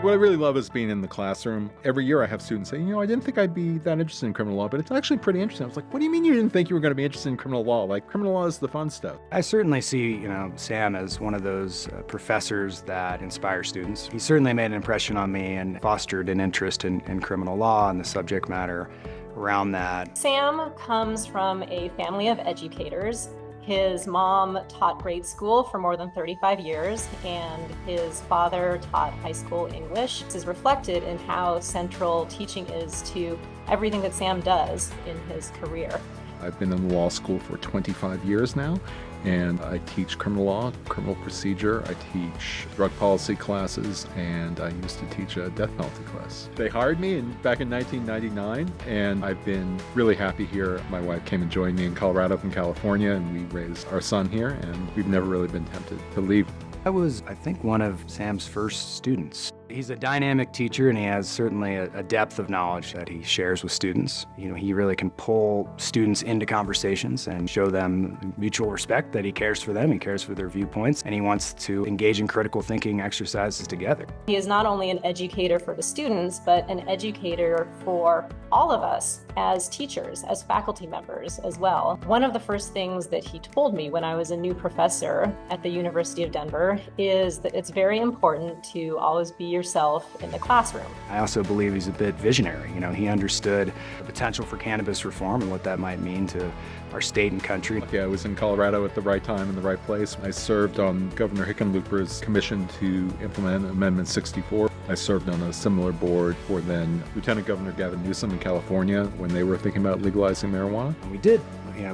What I really love is being in the classroom. Every year I have students say, I didn't think I'd be that interested in criminal law, but it's actually pretty interesting. I was like, what do you mean you didn't think you were going to be interested in criminal law? Like, criminal law is the fun stuff. I certainly see, Sam as one of those professors that inspire students. He certainly made an impression on me and fostered an interest in criminal law and the subject matter around that. Sam comes from a family of educators. His mom taught grade school for more than 35 years, and his father taught high school English. This is reflected in how central teaching is to everything that Sam does in his career. I've been in the law school for 25 years now, and I teach criminal law, criminal procedure. I teach drug policy classes, and I used to teach a death penalty class. They hired me back in 1999, and I've been really happy here. My wife came and joined me in Colorado from California, and we raised our son here, and we've never really been tempted to leave. I was, I think, one of Sam's first students. He's a dynamic teacher, and he has certainly a depth of knowledge that he shares with students. He really can pull students into conversations and show them mutual respect, that he cares for them, he cares for their viewpoints, and he wants to engage in critical thinking exercises together. He is not only an educator for the students, but an educator for all of us as teachers, as faculty members as well. One of the first things that he told me when I was a new professor at the University of Denver is that it's very important to always be yourself in the classroom. I also believe he's a bit visionary. He understood the potential for cannabis reform and what that might mean to our state and country. I was in Colorado at the right time in the right place. I served on Governor Hickenlooper's commission to implement Amendment 64. I served on a similar board for then Lieutenant Governor Gavin Newsom in California when they were thinking about legalizing marijuana. And we did.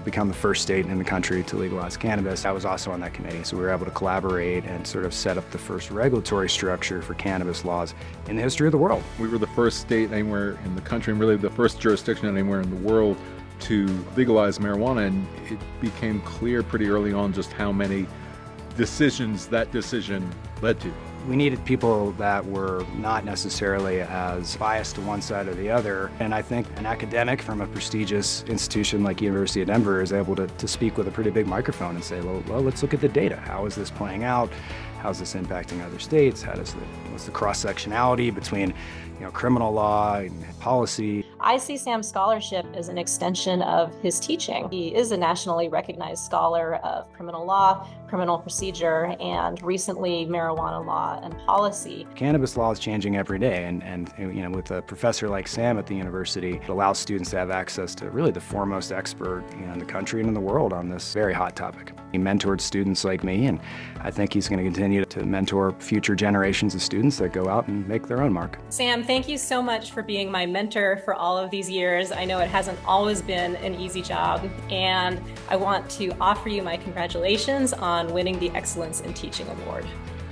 Become the first state in the country to legalize cannabis. I was also on that committee, so we were able to collaborate and sort of set up the first regulatory structure for cannabis laws in the history of the world. We were the first state anywhere in the country, and really the first jurisdiction anywhere in the world to legalize marijuana, and it became clear pretty early on just how many decisions that decision led to. We needed people that were not necessarily as biased to one side or the other. And I think an academic from a prestigious institution like University of Denver is able to speak with a pretty big microphone and say, well, let's look at the data. How is this playing out? How's this impacting other states? What's the cross-sectionality between criminal law and policy? I see Sam's scholarship as an extension of his teaching. He is a nationally recognized scholar of criminal law, criminal procedure, and recently marijuana law and policy. Cannabis law is changing every day, and with a professor like Sam at the university, it allows students to have access to really the foremost expert in the country and in the world on this very hot topic. He mentored students like me, and I think he's going to continue to mentor future generations of students that go out and make their own mark. Sam, thank you so much for being my mentor for all of these years. I know it hasn't always been an easy job, and I want to offer you my congratulations on winning the Excellence in Teaching Award.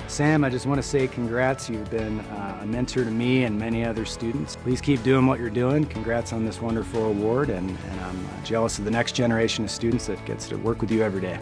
Sam, I just want to say congrats. You've been a mentor to me and many other students. Please keep doing what you're doing. Congrats on this wonderful award, and I'm jealous of the next generation of students that gets to work with you every day.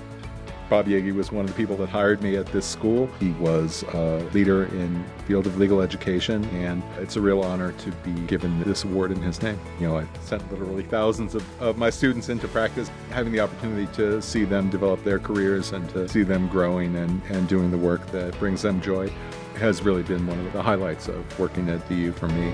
Bob Yegge was one of the people that hired me at this school. He was a leader in the field of legal education, and it's a real honor to be given this award in his name. I sent literally thousands of my students into practice, having the opportunity to see them develop their careers and to see them growing and doing the work that brings them joy has really been one of the highlights of working at DU for me.